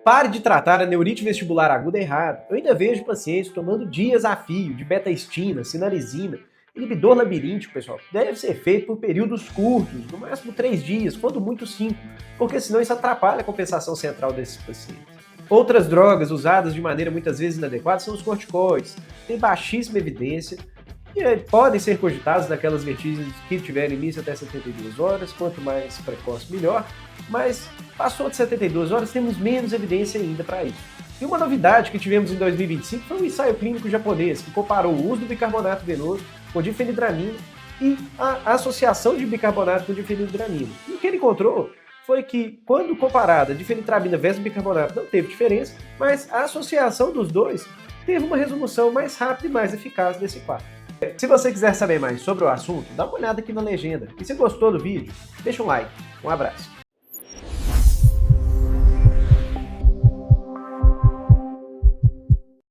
Pare de tratar a neurite vestibular aguda errado. Eu ainda vejo pacientes tomando dias a fio de betaestina, sinalizina, inibidor labiríntico, pessoal. Deve ser feito por períodos curtos, no máximo 3 dias, quando muito 5, porque senão isso atrapalha a compensação central desses pacientes. Outras drogas usadas de maneira muitas vezes inadequada são os corticoides. Tem baixíssima evidência e podem ser cogitados naquelas vertigens que tiverem início até 72 horas, quanto mais precoce melhor, mas passou de 72 horas, temos menos evidência ainda para isso. E uma novidade que tivemos em 2025 foi um ensaio clínico japonês que comparou o uso do bicarbonato venoso com difenidramina e a associação de bicarbonato com difenidramina. E o que ele encontrou foi que, quando comparada a difenitramina versus bicarbonato, não teve diferença, mas a associação dos dois teve uma resolução mais rápida e mais eficaz desse quadro. Se você quiser saber mais sobre o assunto, dá uma olhada aqui na legenda. E se gostou do vídeo, deixa um like. Um abraço.